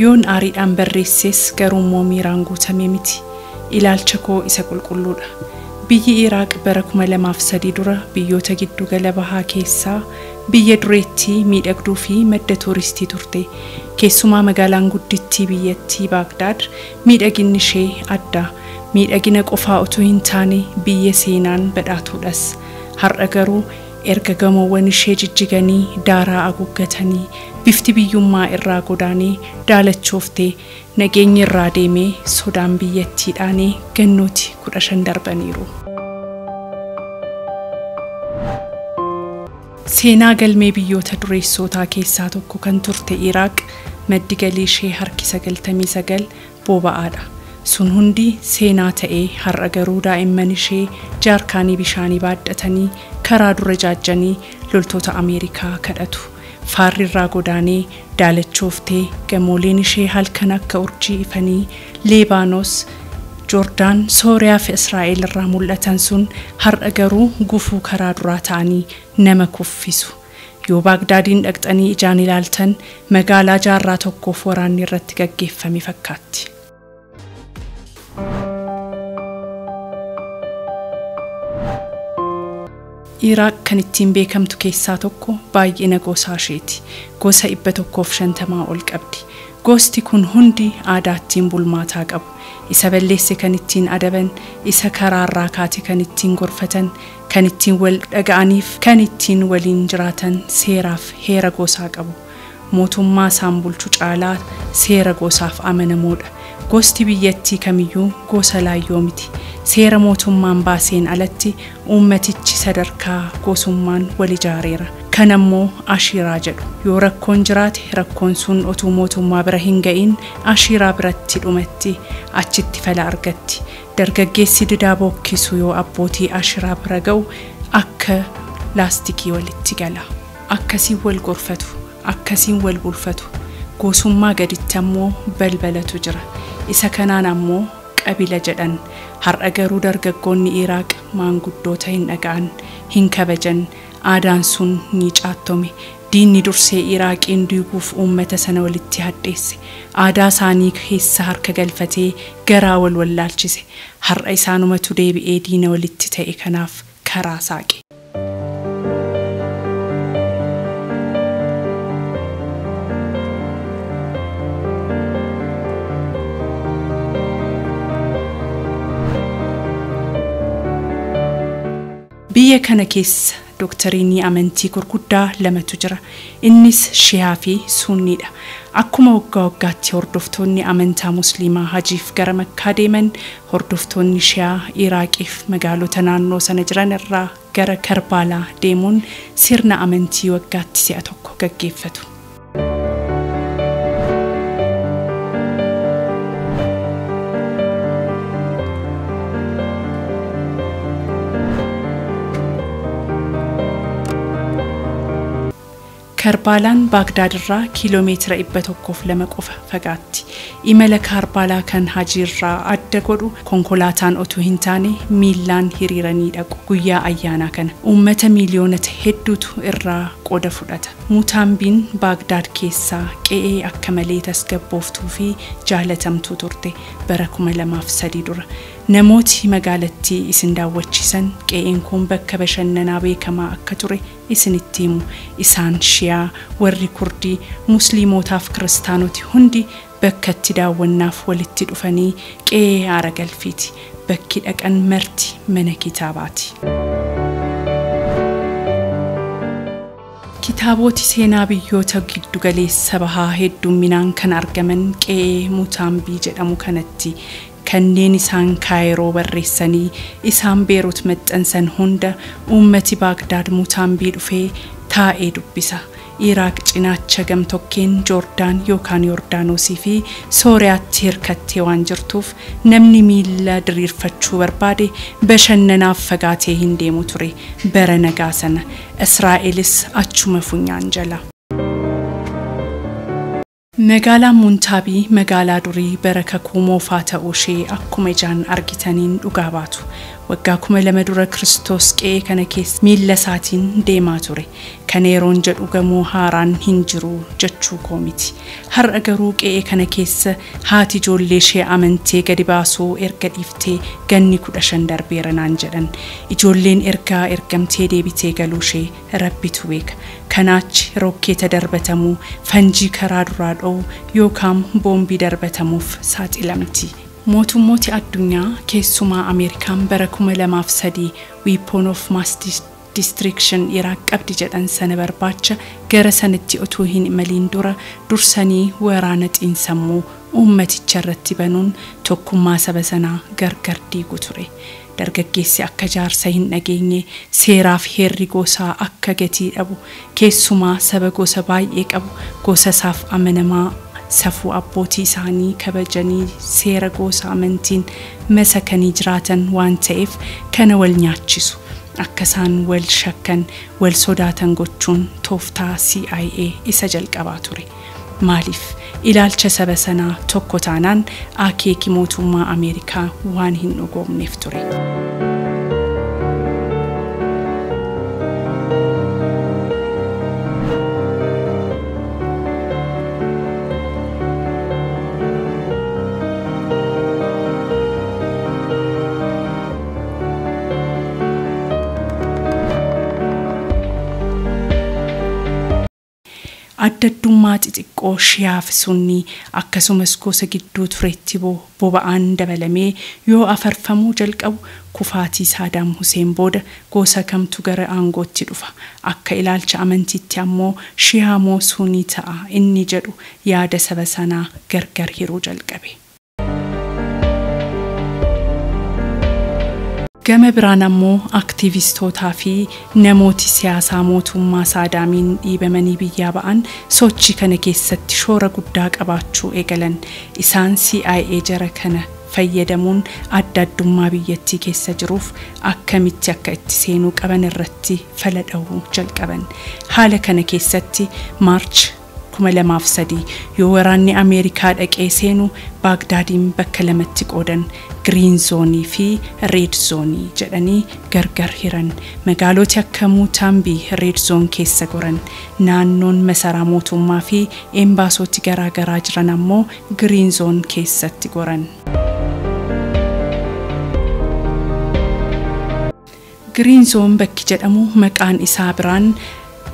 yoon aariidhaan barreesses garuu miiraan guutame miti. Ilaalcha koo isa qulqulluudha. Biyyi Iraaq bara 2003 dura biyyoota giddu gala bahaa keessaa biyya dureettii miidhagduu fi madda tuuristii turte. Keessumaa magaalaan guddittii biyyattii Baagdaad miidhaginni ishee adda. Miidhagina qofaa utuu hin taane biyya seenaan badhaatuudhas. Har'a garuu erga gamoowwan ishee jijjiganii daaraa haguuggatanii bifti biyyummaa irraa godaanee daalachooftee nageenyi irraa deemee sodaan biyyattiidhaanee gannooti 15 darbaniiru. Seenaa galmee biyyoota dureessootaa keessaa tokko kan turte Iraaq maddi galii ishee harki 99 boba'aadha. Sun hundi seenaa ta'ee har'a garuu daa'imman ishee jaarkaanii bishaanii baadhatanii karaa dura jaajjanii loltoota Ameerikaa kadhatu. Faarri irraa godaanee daalachooftee gamooleen ishee halkan akka urjii ifanii Leebaanos, Joordaan, Sooriyaa fi Israa'el irraa mul'atan sun har'a garuu gufuu karaa duraa ta'anii nama kuffisu. Yoo Baagdaadiin dhaqxanii ijaan ilaaltan magaalaa jaarraa tokkoof waraanni irratti gaggeeffame fakkaatti. Iraaq kan ittiin beekamtu keessaa tokko baay'ina gosaa isheeti. Gosa 150 ol qabdi. Gosti kun hundi aadaa ittiin bulmaataa qabu. Isa balleesse kan ittiin adaban, isa karaarraa kaate kan ittiin gorfatan, kan ittiin wal dhaga'aniif kan ittiin waliin jiraatan seeraaf heera gosaa qabu. Mootummaa isaan bulchu caalaa seera gosaaf amanamoodha. Gosti biyyattii kamiyyuu gosa laayyoo miti. Seera mootummaan baaseen alatti uummatichi sadarkaa gosummaan wal ijaareera. Kan ammoo ashiiraa jedhu. Yoo rakkoon jiraate rakkoon sun otuu mootummaa bira hin ga'in ashiiraa biratti dhumatti achitti fala argatti. Dargaggeessi didaa bookkisu yoo abbootii ashiiraa bira ga'u akka laastikii walitti gala. Akkasiin wal gorfatu, akkasiin wal bulfatu. Gosummaa gaditti ammoo balbalatu jira. Isa kanaan ammoo qabila jedhan. Har'a garuu dargaggoonni Iraaq maanguddoota hin dhaga'an, hin kabajan. Aadaan sun ni caattome. Diinni dursee Iraaqiin diiguuf uummata sana walitti hadheesse. Aadaa isaanii keessa harka galfatee garaa wal wallaalchise. Har'a isaanumatu deebi'ee diina walitti ta'e kanaaf karaa saaqe. Biyya kana keessa doktariinii amantii gurguddaa lamatu jira. Innis Shihaa fi Sunniidha. Akkuma waggaa waggaatti hordoftoonni amantaa Musliimaa hajiif gara Makkaa deeman, hordoftoonni Shihaa Iraaqiif magaalota naannoo sana jiran irraa gara Karbaalaa deemuun sirna amantii waggaatti si'a tokko gaggeeffatu. Karbaalaan Baagdaad irraa kiiloomeetira 102 qofa fagaatti. Imala Karbaalaa kan hajii irraa adda godhu konkolaataan otuu hin taane miilaan hiriiranii dhaqu. Guyyaa ayyaanaa kana uummata miiliyoonata hedduutu irraa qooda fudhata. Mutaambiin Baagdaad keessaa qe'ee akka malee tasgabbooftuu fi jaalatamtuu turte bara 2003 dura. Namooti magaalattii isin daawwachiisan qe'een kun bakka bashannanaa beekamaa akka ture isinitti himu. Isaan Shiyaa, warri Kurdii, Musliimotaaf Kiristaanoti hundi bakka itti daawwannaaf walitti dhufanii qe'ee aara galfiiti. Bakki dhaqan marti mana kitaabaati. Kitaaboti seenaa biyyoota giddu galeessa bahaa hedduminaan kan argaman qe'ee Mutaambii jedhamu kanatti. Kanneen isaan Kaayiroo barreessanii isaan Beerut maxxansan hunda uummati Baagdaad Mutaambii dhufee taa'ee dubbisa. Iraaq cinaacha gamtokkeen Joordaan yookaan Yordaanosii fi Sooriyaatti hirkattee waan jirtuuf namni miila diriirfachuu barbaade bashannanaaf fagaatee hin deemu ture. Bara nagaa sana Israa'elis achuma funyaan jala. Magaalaan Muntaabii magaalaa durii bara kakuu moofaa ta'uu ishee akkuma ijaan argitaniin dhugaa baatu. waggaa 2000 dura Kiristoos qe'ee kana keessa miilla isaatiin deemaa ture. Kan yeroon jedhu gamoo haaraan hin jiru jechuu koo miti. Har'a garuu qe'ee kana keessa haati ijoollee ishee amantee gadi baasuu erga dhiiftee ganni 15 darbeera naan jedhan. Ijoolleen ergaa ergamtee deebitee galuu ishee Rabbitu beeka. Kanaachi rokkeeta darbatamuu, fanjii karaa duraa dha'uu yookaan boombii darbatamuuf saaxilamti. Mootummooti addunyaa keessumaa Ameerikaan bara 2003 weapon of mass destruction Iraq qabdi jedhan sana barbaacha gara sanatti utuu hin imaliin dura dursanii waraana xiinsammuu uummaticha irratti banuun tokkummaa saba sanaa gargar diigu ture. Dargaggeessi akka jaarsa hin dhageenye seeraaf heerri gosaa akka gatii dhabu keessumaa saba gosa baay'ee qabu gosa isaaf amanamaa safuu abbootii isaanii kabajanii seera gosa amantiin masakanii jiraatan waan ta'eef kana wal nyaachisu akka isaan wal shakkan wal sodaatan gochuun tooftaa CIA isa jalqabaa ture. Maaliif ilaalcha saba sanaa tokko taanaan akeeki mootummaa Ameerikaa waan hin dhugoomneef ture. Addadummaa xixiqqoo shiyaa fi sunni akkasumas gosa gidduu turetti boba'aan dabalamee yoo afarfamuu jalqabu kufaatii Saadaam Huseen booda gosa kamtu gara aangootti dhufa akka ilaalcha amantiitti ammoo shiyaa moo sunni ta'a inni jedhu yaada saba sanaa gargar hiruu jalqabe. Gama biraan ammoo aktiivistootaa fi namooti siyaasaa mootummaa Saadaamiin dhiibamanii biyyaa ba'an sochii kana keessatti shoora guddaa qabaachuu eegalan. Isaan CIA jara kana fayyadamuun adda-addummaa biyyattii keessa jiruuf akkamitti akka itti seenuu qaban irratti fala dha'uu jalqaban. Haala kana keessatti Maarch 2003 yoo waraanni Ameerikaa dhaqee seenu Baagdaadiin bakka lamatti qoodan Green Zone fi Red Zone jedhanii gargar hiran. Magaaloti akka Mutambii Red Zone keessa goran. Naannoon masaraa mootummaa fi embaasoti garaagaraa jiran ammoo Green Zone keessatti goran. Green Zone bakki jedhamu maqaan isaa biraan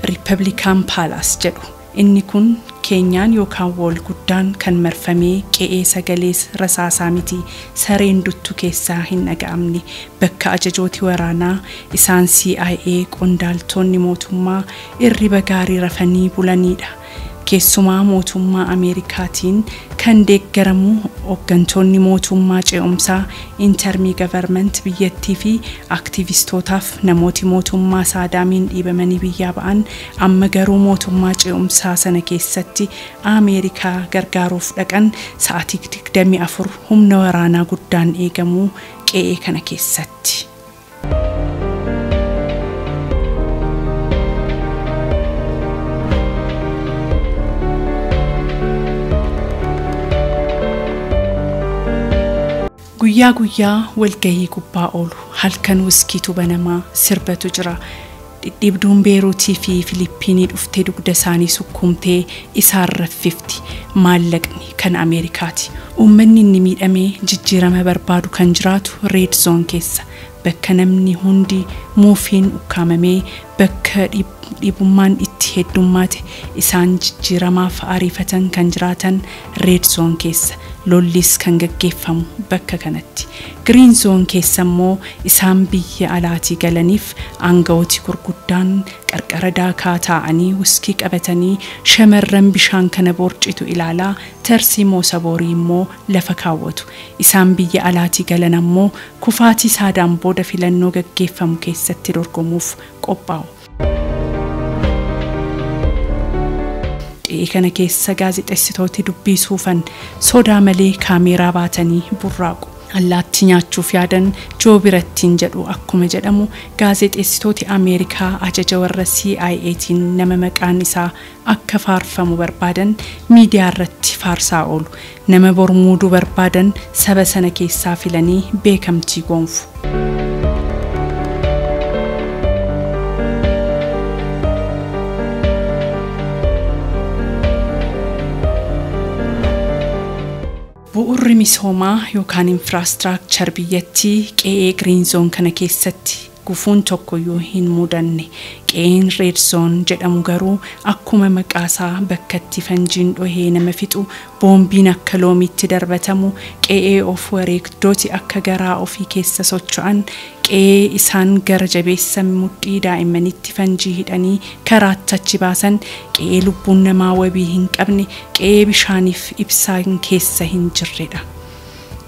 Republican Palace jedhu. Inni kun keenyaan yookaan wal guddaan kan marfamee qe'ee sagalee rasaasaa miti sareen duttu keessaa hin dhaga'amne bakka ajajooti waraanaa isaan CIA qondaaltonni mootummaa irriba gaarii rafanii bulanidha. Keessumaa mootummaa Ameerikaatiin kan deeggaramu hooggantoonni mootummaa ce'umsaa intermii government biyyattii fi aktiivistootaaf namooti mootummaa Saadaamiin dhiibamanii biyyaa ba'an amma garuu mootummaa ce'umsaa sana keessatti Ameerikaa gargaaruuf dhaqan sa'aatii 24 humna waraanaa guddaan eegamuu qe'ee kana keessatti. Guyyaa guyyaa walgahii gubbaa oolu halkan wiskiitu banamaa sirbatu jira. Dhidhiibduun Beeruutii fi Filiippiinii dhuftee dugda isaanii sukkumtee isaan raffifti. Maallaqni kan Ameerikaati. Uummanni inni miidhamee jijjiirama barbaadu kan jiraatu Red Zone keessa. Bakka namni hundi muufiin ukkaamamee bakka dhibummaan itti heddummaate isaan jijjiiramaaf ariifatan kan jiraatan Red Zone keessa. Lollis kan gaggeeffamu bakka kanatti. Green Zone keessa immoo isaan biyya alaatii galaniif aangawooti gurguddaan qarqara daakaa taa'anii wiskii qabatanii shamarran bishaan kana borcitu ilaalaa tarsiimoo saboorii immoo lafa kaawwatu. Isaan biyya alaatii galan ammoo kufaatii Saadaam booda filannoo gaggeeffamu keessatti dorgomuuf qophaa'u. Kana keessa gaazexeessitooti dubbisuufan sodaa malee kaameeraa baatanii burraaqu. Allaatti nyaachuuf yaadan Joo Birattiin jedhu akkuma jedhamu gaazexeessitooti Ameerikaa ajaja warra CIAtiin nama maqaan isaa akka faarfamu barbaadan miidiyaa irratti faarsaa oolu. Nama bormuuduu barbaadan saba sana keessaa filanii beekamtii gonfu. Bu'uurri misoomaa yookaan infraastiraakchar biyyattii qe'ee giriin zoon kana keessatti gufuun tokkoyyuu hin mudanne. Qe'een reed zoon jedhamu garuu akkuma maqaasaa bakkatti fanjiin dhohee nama fixu, boombiin akka loomiitti darbatamu, qe'ee of wareegdoti akka garaa ofii keessa socho'an, qe'ee isaan gara jabeessa mudhii daa'immanitti fanjii hidhanii karaatti achi baasan, qe'ee lubbuun namaa wabii hin qabne, qe'ee bishaaniif ibsaan keessa hin jirredha.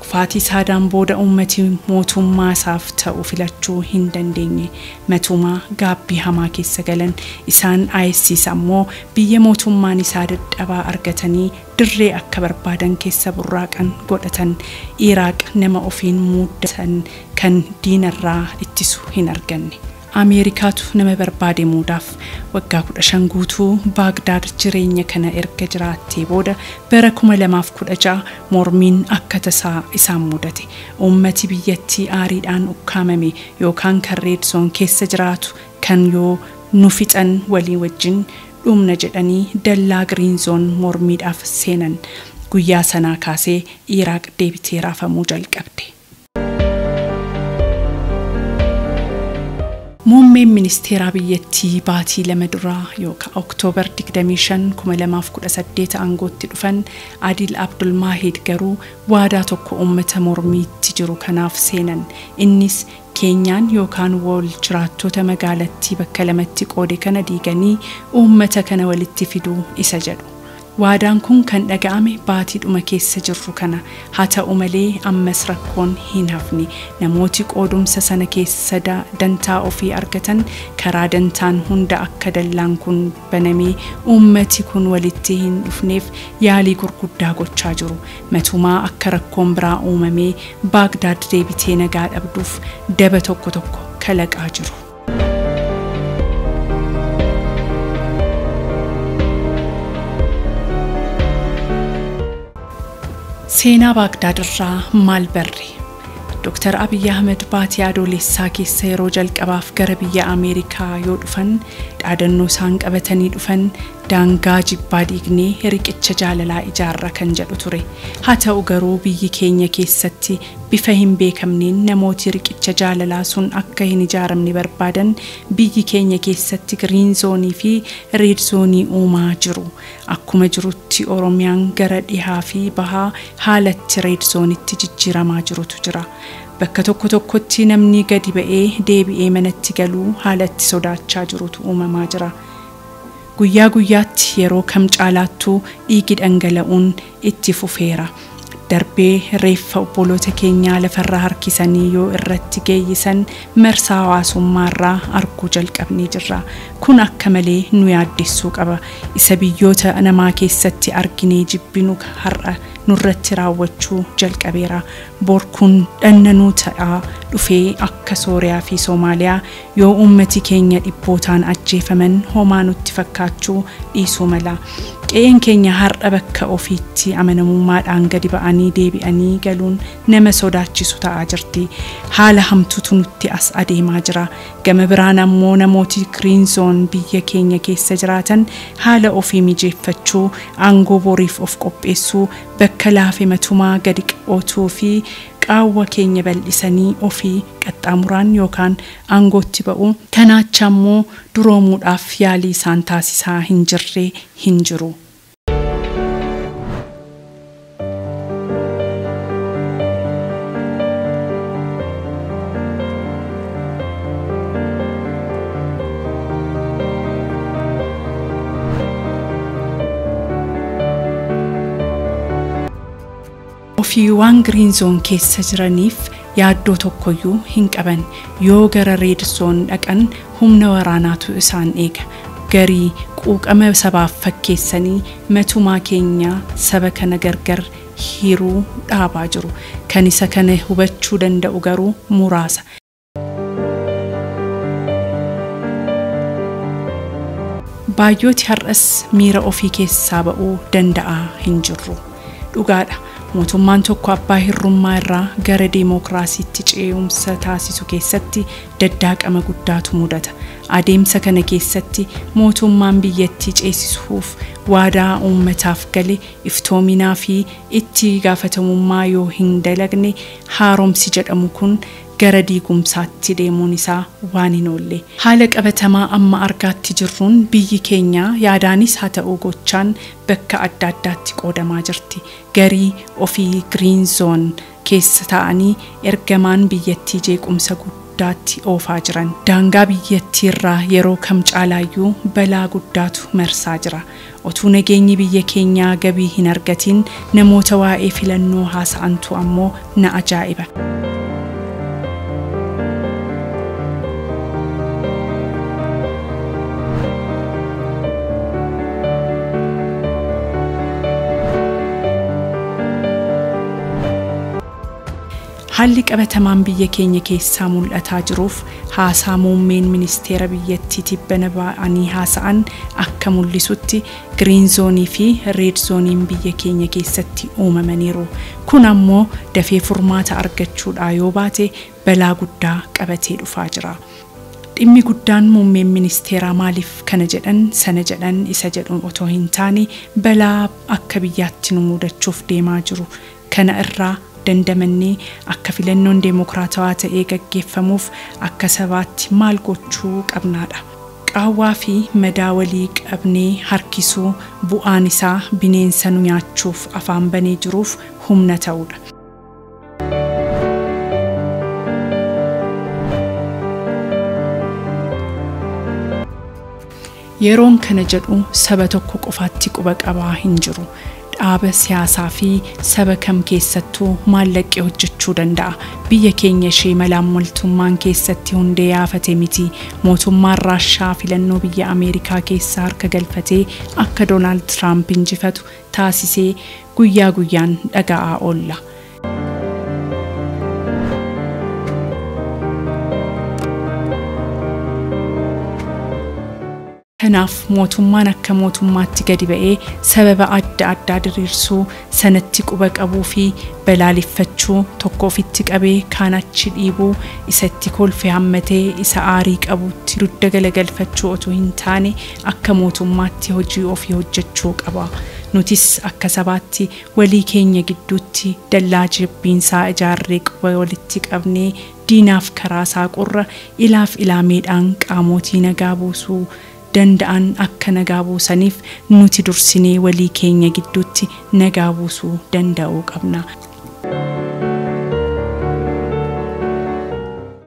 Kufaatii saadaan booda ummati mootummaa isaaf ta'u filachuu hin dandeenye matumaa gaabbii hamaa keessa galan. Isaan ISIS ammoo biyya mootummaan isaa dadhabaa argatanii dirree akka barbaadan keessa burraaqan godhatan. Iraaq nama ofiin muudatan kan diinarraa ittisu hin arganne. Ameerikaatu nama barbaade muudaaf waggaa 15 guutuu Baagdaad jireenya kana erga jiraattee booda bara 2016 mormiin akka tasaa isaan mudate. Ummati biyyattii aariidhaan ukkaamame yookaan kan reed zoon keessa jiraatu kan yoo nu fixan walii wajjin dhumna jedhanii dallaa giriin zoon mormiidhaaf seenan. Guyyaa sanaa kaasee Iraaq deebitee raafamuu jalqabde. Muummeen ministeeraa biyyattii baatii lama duraa yookaan Oktoobar 25 2018 aangootti dhufan Adil Abdul Mahid garuu waadaa tokko uummata mormiitti jiru kanaaf seenan. Innis keenyaan yookaan wal jiraattota magaalattii bakka lamatti qoode kana diiganii uummata kana walitti fiduu isa jedhu. Waadaan kun kan dhaga'ame baatiidhuma keessa jirru kana. Haa ta'u malee ammas rakkoon hin hafne. Namooti qoodumsa sana keessa dantaa ofii argatan karaa dantaan hunda akka dallaan kun banamee uummati kun walitti hin dhufneef yaalii gurguddaa gochaa jiru. Matumaa akka rakkoon biraa uumamee Baagdaad deebitee nagaa dhabduuf daba tokko kalaqaa jiru. Seenaa Baagdaad irraa maal barre? Dr. Abiy Ahmed baatii adoolessaa keessa yeroo jalqabaaf gara biyya Ameerikaa yoo dhufan dhaadannoo isaan qabatanii dhufan daangaa jibbaa diignee riqicha jaalalaa ijaarra kan jedhu ture. Haa ta'u garuu biyyi keenya keessatti bifa hin beekamneen namooti riqicha jaalalaa sun akka hin ijaaramne barbaadan biyyi keenya keessatti giriin zoonii fi reed zoonii uumaa jiru. Akkuma jirutti Oromiyaan gara dhihaa fi bahaa haalatti reed zoonitti jijjiiramaa jirutu jira. Bakka tokkotti namni gadi ba'ee deebi'ee manatti galuu haalatti sodaachaa jirutu uumamaa jira. Guyyaa guyyaatti yeroo kam caalaattuu dhiigi dhangala'uun itti fufeera. Darbee reeffa obboloota keenyaa lafarraa harkisanii yoo irratti geeyyisan marsaa hawaasummaarraa arguu jalqabnee jirra. Kun akka malee nu yaaddessuu qaba. Isa biyyoota namaa keessatti arginee jibbinu har'a nurratti raawwachuu jalqabeera. Bor kun dhannanuu ta'aa dhufee akka Sooriyaa fi Soomaaliyaa yoo ummati keenya dhibbootaan ajjeefaman homaa nutti fakkaachuu dhiisuu mala. Qe'een keenya har'a bakka ofiitti amanamummaadhaan gadi ba'anii deebi'anii galuun nama sodaachisu ta'aa jirti. Haala hamtuutu nutti as adeemaa jira. Gama biraan ammoo namooti giriin zoon biyya keenya keessa jiraatan haala ofii mijeeffachuu, aangoo boriif of qopheessuu, bakka laafe matumaa gadi qootuu fi qaawwa keenya bal'isanii ofii qaxxaamuraan yookaan aangootti ba'u. Kanaacha ammoo duroomuudhaaf yaalii isaan taasisaa hin jirre hin jiru. Ofii waan giriin zoon keessa jiraniif yaaddoo tokkoyyuu hin qaban. Yoo gara reed zoon dhaqan humna waraanaatu isaan eega. Garii quuqama sabaaf fakkeessanii matumaa keenya saba kana gargar hiruu dhaabaa jiru. Kan isa kana hubachuu danda'u garuu muraasa. Baay'ooti har'as miira ofii keessaa ba'uu danda'a hin jirru. Dhugaadha. mootummaan tokko abbaa hirrummaa irraa gara diimokiraasiitti ce'umsa taasisu keessatti daddaaqama guddaatu mudata. Adeemsa kana keessatti mootummaan biyyattii ceesisuuf waadaa uummataaf gale iftoominaa fi itti gaafatamummaa yoo hin dalagne haaromsi jedhamu kun gara diigumsaatti deemuun isaa waan hin oolle. Haala qabatamaa amma argaatti jirruun biyyi keenya yaadaanis haa ta'u gochaan bakka adda addaatti qoodamaa jirti. Garii ofii Green Zone keessa ta'anii ergamaan biyyattii jeequmsa guddaatti oofaa jiran. Daangaa biyyattii irraa yeroo kam caalaayyuu balaa guddaatu marsaa jira. Otuu nageenyi biyya keenyaa gabii hin argatiin namoota waa'ee filannoo haasa'antu ammoo na ajaa'iba. Haalli qabatamaan biyya keenya keessaa mul'ataa jiruuf haasaa muummeen ministeera biyyattii tibbana ba'anii haasa'an akka mul'isutti Green Zone fi Red Zone biyya keenya keessatti uumamaniiru. Kun ammoo dafee furmaata argachuudhaa yoo baate balaa guddaa qabatee dhufaa jira. Dhimmi guddaan muummeen ministeeraa maaliif kana jedhan sana jedhan isa jedhu otoo hin taane balaa akka biyyaatti nu mudachuuf deemaa jiru kana irraa dandamannee akka filannoon deemokiraatawaa ta'ee gaggeeffamuuf akka sabaatti maal gochuu qabnaadha. Qaawwaa fi madaa walii qabnee harkisuu bu'aan isaa bineensa nu nyaachuuf afaan banee jiruuf humna ta'uudha. Yeroon kana jedhu saba tokko qofaatti quba qabaa hin jiru. Dhaaba siyaasaa fi saba kam keessattuu maallaqee hojjechuu danda'a. Biyya keenya ishee malaammaltummaan keessatti hundee yaafate miti. Mootummaan Raashaa filannoo biyya Ameerikaa keessaa harka galfatee akka Doonaald Tiraamp injifatu taasisee guyyaa guyyaan dhaga'aa oolla. Kanaaf mootummaan akka mootummaatti gadi ba'ee sababa adda addaa diriirsuu sanatti quba qabuu fi balaaleffachuu tokko ofitti qabee kaan achi dhiibuu isatti kolfee hammatee isa aarii qabutti dudda galagalfachuu otoo hin taane akka mootummaatti hojii ofii hojjechuu qaba. Nutis akka sabaatti walii keenya gidduutti dallaa jibbiinsaa ijaarree quba walitti qabnee diinaaf karaa saaqurra ilaaf ilaameedhaan qaamotii nagaa buusuu danda'an akka nagaa buusaniif nuti dursinee walii keenya gidduutti nagaa buusuu danda'uu qabna.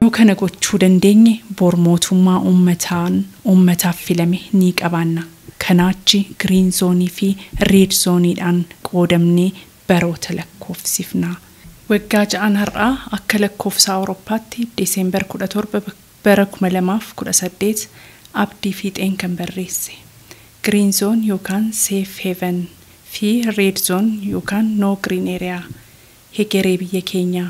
Yoo kana gochuu dandeenye bor mootummaa uummataaf filame ni qabaanna. Kanaachi Green Zone fi Red Zoneedhaan qoodamnee baroota lakkoofsifna. Waggaa ja'an har'aa akka lakkoofsa Awurooppaatti Deesembar 17 bara 2018 Abdii Fiixeen kan barreesse. Green Zone yookaan Safe Haven fi Red Zone yookaan No Green Area hegeree biyya keenyaa.